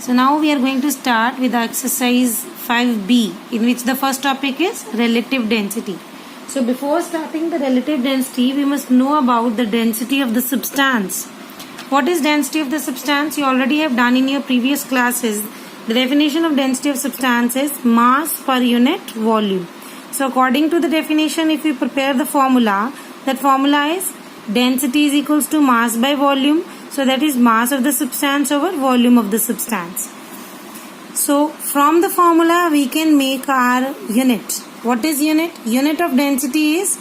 So now we are going to start with the exercise 5B, in which the first topic is relative density. So before starting the relative density, we must know about the density of the substance. What is density of the substance? You already have done in your previous classes. The definition of density of substance is mass per unit volume. So according to the definition, if we prepare the formula, that formula is density is equals to mass by volume. So that is mass of the substance over volume of the substance. So from the formula we can make our unit. What is unit? Unit of density is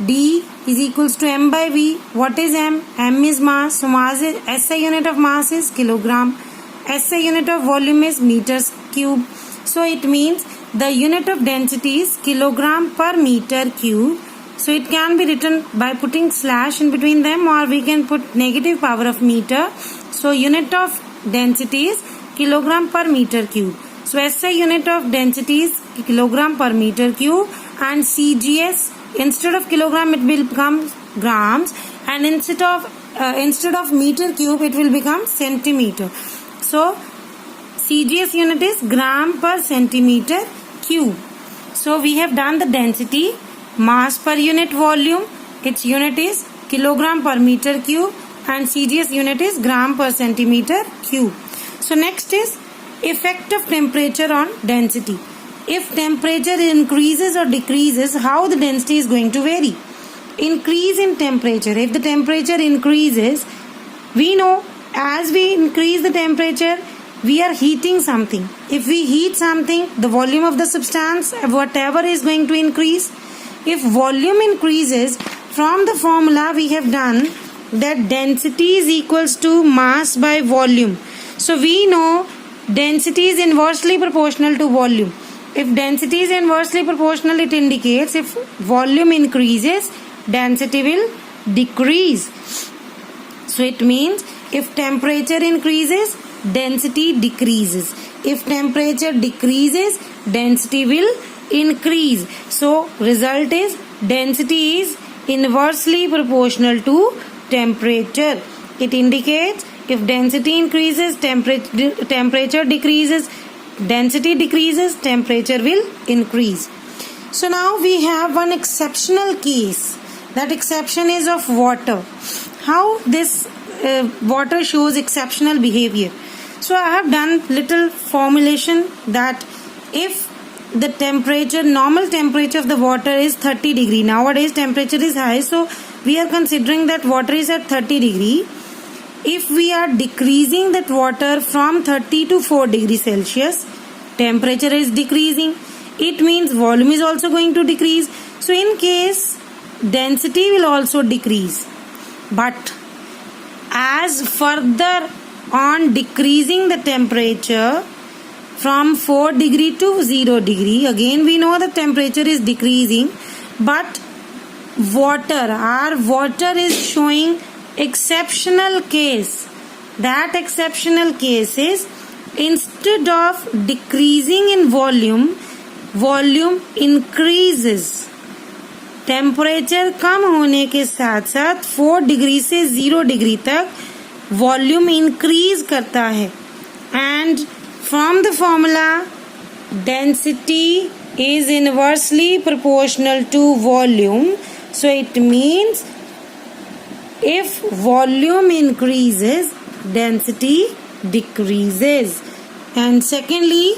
D is equals to M by V. What is M? M is mass. So mass is, SI unit of mass is kilogram. SI unit of volume is meters cube. So it means the unit of density is kilogram per meter cube. So it can be written by putting slash in between them, or we can put negative power of meter. So unit of density is kilogram per meter cube. So SI unit of density is kilogram per meter cube, and CGS instead of kilogram it will become grams, and instead of meter cube it will become centimeter. So CGS unit is gram per centimeter cube. So we have done the density. Mass per unit volume, its unit is kilogram per meter cube, and CGS unit is gram per centimeter cube. So next is effect of temperature on density. If temperature increases or decreases, how the density is going to vary? Increase in temperature. If the temperature increases, we know as we increase the temperature, we are heating something. If we heat something, the volume of the substance, whatever, is going to increase. If volume increases, from the formula we have done that density is equals to mass by volume. So we know density is inversely proportional to volume. If density is inversely proportional, it indicates if volume increases, density will decrease. So it means if temperature increases, density decreases. If temperature decreases, density will increase. So result is density is inversely proportional to temperature. It indicates if density increases, temperature decreases, density decreases, temperature will increase. So now we have one exceptional case. That exception is of water. How this water shows exceptional behavior? So I have done little formulation that if the temperature, normal temperature of the water is 30 degree. Nowadays temperature is high, so we are considering that water is at 30 degree. If we are decreasing that water from 30 to 4 degrees Celsius, temperature is decreasing. It means volume is also going to decrease. So in case, density will also decrease. But as further on decreasing the temperature from 4 degree to 0 degree, again we know the temperature is decreasing, but our water is showing exceptional case. That exceptional case is instead of decreasing in volume, volume increases. Temperature कम होने के साथ साथ 4 degree से 0 degree तक volume increase करता है. And from the formula density is inversely proportional to volume. So it means if volume increases, density decreases. And secondly,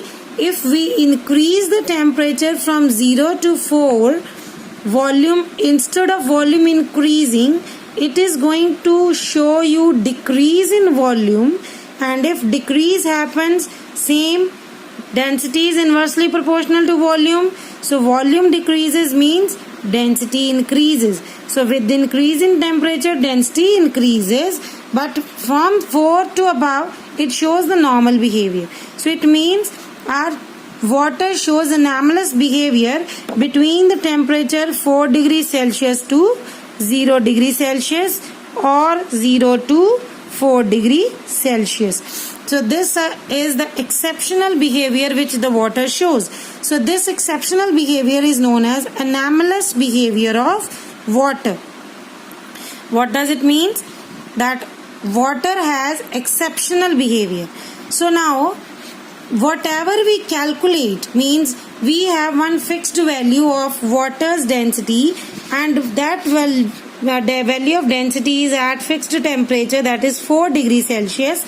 if we increase the temperature from 0 to 4, volume, instead of volume increasing, it is going to show you decrease in volume. And if decrease happens, same density is inversely proportional to volume. So volume decreases means density increases. So with increase in temperature, density increases, but from 4 to above, it shows the normal behavior. So it means our water shows anomalous behavior between the temperature 4 degrees Celsius to 0 degrees Celsius or 0 to 4 degrees Celsius. So this is the exceptional behavior which the water shows. So this exceptional behavior is known as anomalous behavior of water. What does it mean? That water has exceptional behavior. So now whatever we calculate means we have one fixed value of water's density, and that the value of density is at fixed temperature, that is 4 degrees Celsius.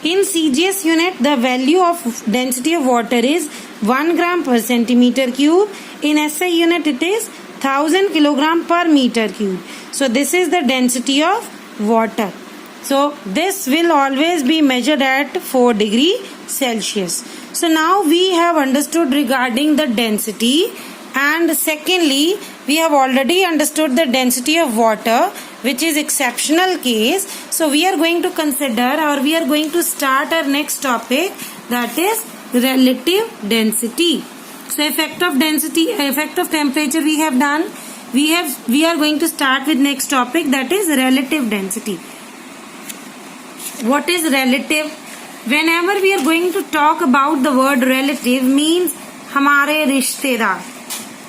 In CGS unit, the value of density of water is 1 gram per centimeter cube. In SI unit, it is 1000 kilogram per meter cube. So this is the density of water. So this will always be measured at 4 degree Celsius. So now we have understood regarding the density, and secondly we have already understood the density of water, which is exceptional case. So we are going to consider, or we are going to start our next topic, that is relative density. So effect of density, effect of temperature we have done. We are going to start with next topic, that is relative density. What is relative? Whenever we are going to talk about the word relative means हमारे रिश्तेदार.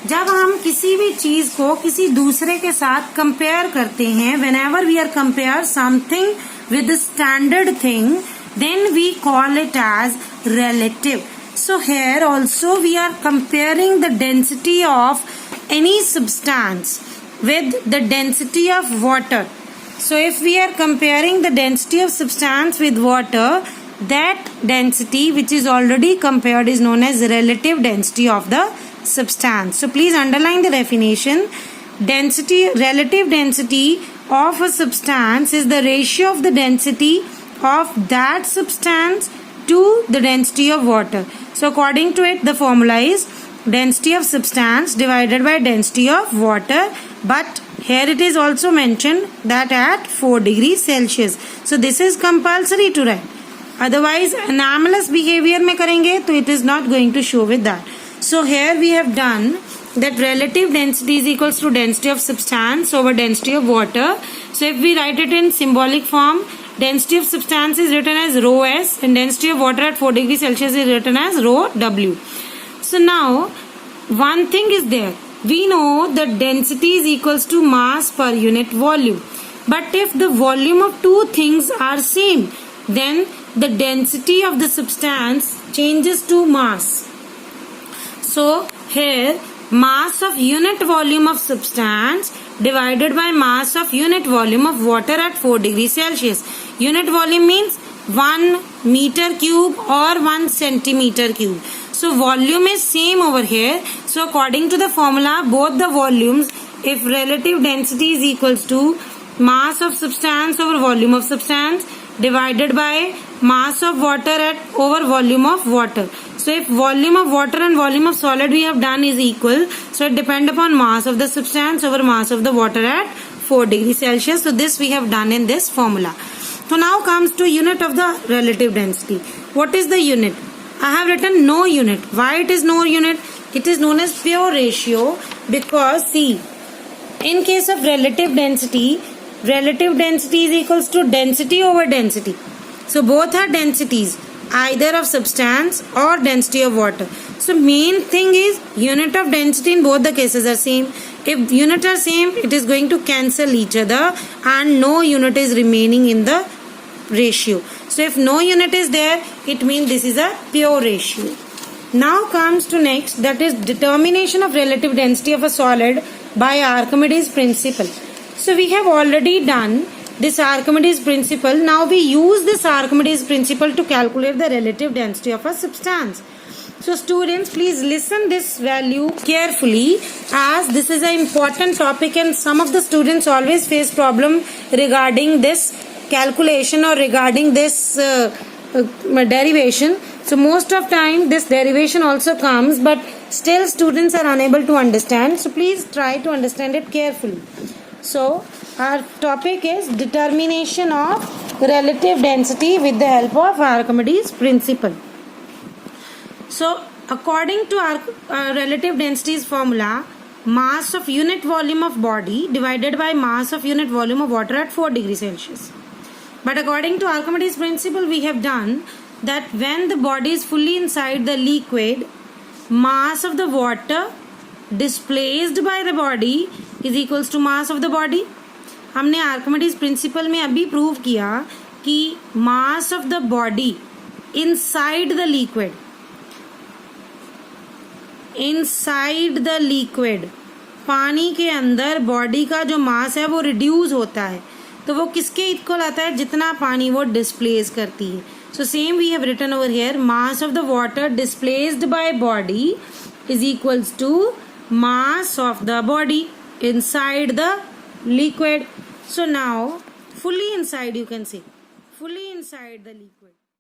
जब हम किसी भी चीज को किसी दूसरे के साथ कंपेयर करते हैं, whenever we are compare something with the standard thing, then we call it as relative. So here also we are comparing the density of any substance with the density of water. So if we are comparing the density of substance with water, that density which is already compared is known as relative density of the substance. So please underline the definition. Density, relative density of a substance is the ratio of the density of that substance to the density of water. So according to it, the formula is density of substance divided by density of water, but here it is also mentioned that at 4 degrees Celsius. So this is compulsory to write. Otherwise anomalous behavior में करेंगे तो it is not going to show with that. So here we have done that relative density is equals to density of substance over density of water. So if we write it in symbolic form, density of substance is written as rho S and density of water at 4 degrees Celsius is written as rho W. So now one thing is there. We know that density is equals to mass per unit volume. But if the volume of two things are same, then the density of the substance changes to mass. So here mass of unit volume of substance divided by mass of unit volume of water at 4 degrees Celsius. Unit volume means 1 meter cube or 1 centimeter cube. So volume is same over here. So according to the formula, both the volumes, if relative density is equals to mass of substance over volume of substance divided by mass of water over volume of water. So if volume of water and volume of solid we have done is equal, so it depends upon mass of the substance over mass of the water at 4 degrees Celsius. So this we have done in this formula. So now comes to unit of the relative density. What is the unit? I have written no unit. Why it is no unit? It is known as pure ratio because see, in case of relative density is equals to density over density. So both are densities, either of substance or density of water. So main thing is unit of density in both the cases are same. If unit are same, it is going to cancel each other and no unit is remaining in the ratio. So if no unit is there, it means this is a pure ratio. Now comes to next, that is determination of relative density of a solid by Archimedes principle. So we have already done this Archimedes principle. Now we use this Archimedes principle to calculate the relative density of a substance. So students, please listen this value carefully as this is an important topic and some of the students always face problem regarding this calculation or regarding this derivation. So most of time this derivation also comes, but still students are unable to understand. So please try to understand it carefully. So our topic is determination of relative density with the help of Archimedes principle. So according to our relative density's formula, mass of unit volume of body divided by mass of unit volume of water at 4 degrees Celsius. But according to Archimedes principle, we have done that when the body is fully inside the liquid, mass of the water displaced by the body is equals to mass of the body. हमने Archimedes principal में अभी prove किया कि मास of the body inside the liquid, inside the liquid, पानी के अंदर body का जो मास है वो रिड्यूस होता है, तो वो किसके इक्वल आता है, जितना पानी वो डिस्प्लेस करती है. So same we have written over here, mass of the water displaced by body is equals to mass of the body inside the liquid. So now fully inside, you can say fully inside the liquid.